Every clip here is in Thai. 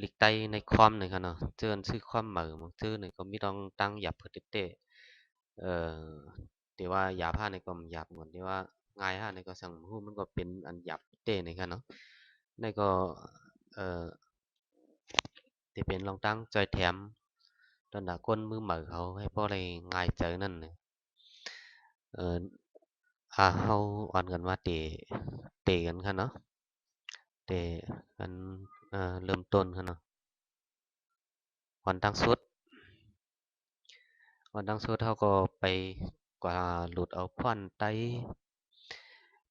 ลิกไตในความnày kan noเจอชื่อความเหมือมันชื่อnàyก็มีต้องตั้งหยับเพื่อเตะแต่ว่าหยาบห้าในก็หยาบเหมือนที่ว่าง่ายห้าในก็สั่งหูมันก็เป็นอันหยาบเตะในกันเนาะในก็เอ่อที่เป็นลองตั้งจอยแถมตอนหน้าก้นมือเหมือเขาให้พ่อได้ง่ายเจอนั่นเนี่ยเอ่อเฮาอ่อนกันว่าเตะกันครับเนาะเตะกันเริ่มต้นครับเนาะวันตั้งสุดเขาก็ไปกว่าหลุดเอาควันไต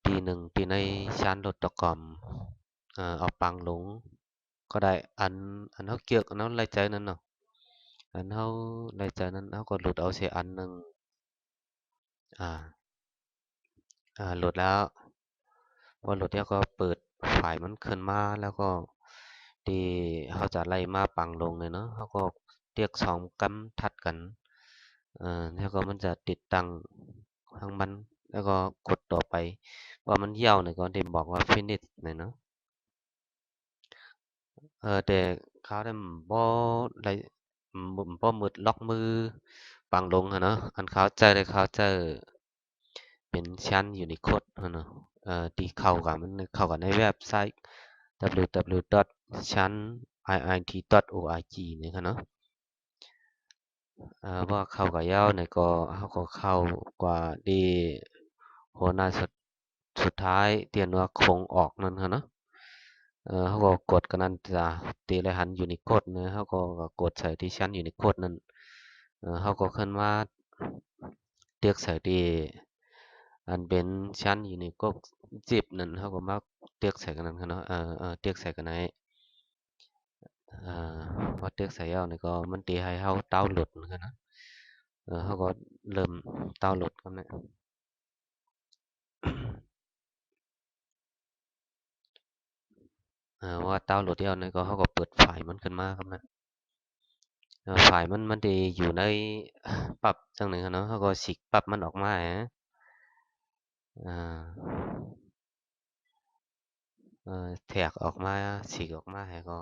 ตีหนึ่งตีในชานรถตะกอมเอาปังหลงก็ได้อันเขาเกี่ยวกับนั้นรายใจนั้นเนาะอันเขารายใจนั้นเขาก็หลุดเอาเสียอันหนึ่งอ่าหลุดแล้วพอหลุดแล้วก็เปิดฝ่ายมันขึ้นมาแล้วก็ที่เขาจะไล่มาปังลงเลยเนาะเขาก็เรียกสองกำทัดกันแล้วก็มันจะติดตั้งทางมันแล้วก็กดต่อไปว่ามันเหี่ยวเนี่ยก็ได้บอกว่า finish เนี่ยเนาะแต่เขาได้บ่ได้บ่มืดล็อกมือปังลงอะเนาะอันเขาใจได้เขาเจอเป็นชั้นอยู่ในโคดอะเนาะที่เข้ากับมันเข้ากับในเว็บไซต์ www.chanit.org เนี่ยครับเนาะว่าเข้ากับยาวเนี่ยก็เขาก็เข้ากว่าดีหัวหน้าสุดท้ายเตียนว่าคงออกนั่นครับเนาะเขาก็กดกันนั่นจ้ะตีเลยหันอยู่ในโคดนะเขาก็กดใส่ที่ชั้นอยู่ในโคดนั่นเขาก็ขึ้นมาเรียกใส่ที่อันเป็นชั้นอยู่ในกกจิบนั่นเขาก็มาเรียกใส่กันนั่นครับเนาะเรียกใส่กันไหนพอเรียกใส่เอาเนี่ยก็มันตีให้เขาเต้าหลุดนะครับนะเขาก็เริ่มเต้าหลุดกันนะว่าเต้าหลุดเดียวเนี่ยก็เขาก็เปิดไฟล์มันขึ้นมาครับนะไฟล์มันดีอยู่ในปรับจังหนึ่งครับเนาะเขาก็ฉีกปรับมันออกมาฮะอ่าแทกออกมาฉีกออกมาให้ก็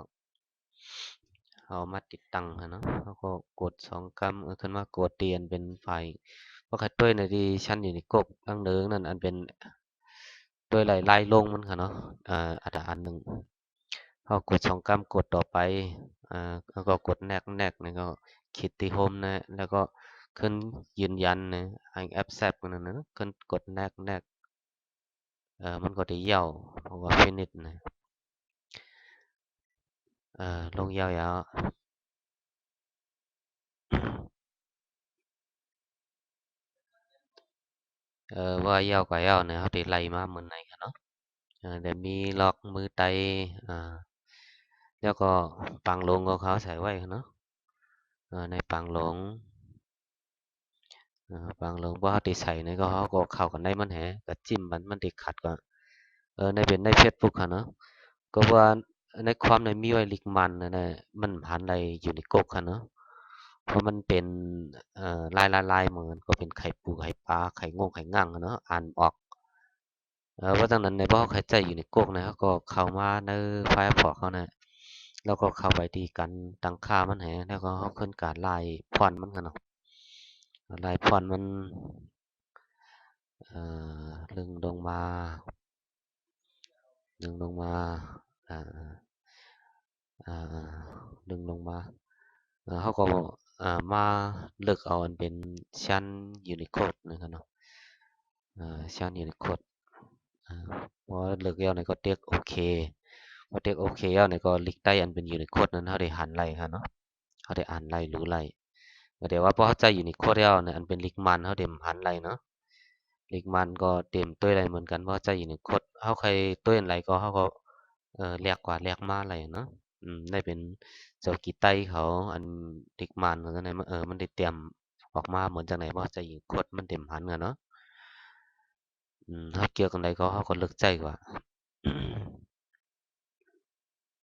เอามาติดตั้งครับเนาะเขาก็กดสองกำขึ้นมากดเตียนเป็นไฟล์เพราะคัดด้วยในที่ชั้นอยู่ในกบตั้งเนื้อนั่นอันเป็นด้วยไล่ลงมันค่ะเนาะอันหนึ่งเขากดสองกำกดต่อไปแล้วก็กดแนกแล้วก็คลิกที่โฮมนะแล้วก็ขึ้นยืนยันนะไอแอปแซปนั่นนะขึ้นกดแนกมันก็ได้เย่าเพราะว่าฟินิชนะลงยาวๆว่ายาวกว่ายาวเนี่ยเขาได้ไล่มาเหมือนไหนกันเนาะเดี๋ยวมีล็อกมือไตอ่าแล้วก็ปังลงก็เขาใส่ไว้เนาะในปังหลงปังลงว่าเขาได้ใส่ในก็เขาก็เข้ากันได้มันแหก็จิ้มมันได้ขัดก็ในเป็นในเฟซบุ๊กค่ะเนาะก็ว่าในความในมีไว้ลิกมันนะมันผ่านอะไรอยู่ในกกค่ะเนาะเพราะมันเป็นลายเหมือนก็เป็นไข่ปูไข่ปลาไข่งงไข่งั่งอะเนาะอ่านออกว่าดังนั้นในบ่อไข่ใจอยู่ในกกนะเขาก็เข้ามาในไฟล์พอเขานะแล้วก็เข้าไปที่การตั้งค่ามันแหแล้วก็เขาขึ้นการลายพอนมันกันเนาะลายพอนมันลึงลงมาดึงลงมาอ่าดึงลงมาเขาก็มาเลือกเอาอันเป็นชั้น Unicode นะครับเนาะชั้น Unicode พอเลือกแล้วเนี่ยก็เรียกโอเคพอเรียกโอเคแล้วเนี่ยก็ลิกใต้อันเป็น Unicode นั้นเขาได้หันไล่ครับเนาะเขาได้อ่านไล่รู้ไล่เดี๋ยวว่าพอเข้าใจ Unicode แล้วเนี่ยอันเป็นลิกมันเขาเดี๋ยวหันไล่เนาะลิกมันก็เต็มตัวอะไรเหมือนกันเพราะใจ Unicode เขาใครตัวอะไรก็เขาก็เรียกกว่าเรียกมาอะไรเนาะได้เป็นเจ้ากีไต้เขาอันลิกมันเหมือนกันไหนมันได้เตรียมออกมาเหมือนจากไหนว่าใจ Unicode มันเต็มหันกันเนาะถ้าเกี่ยวกันใดก็เขาก็เลือกใจกว่า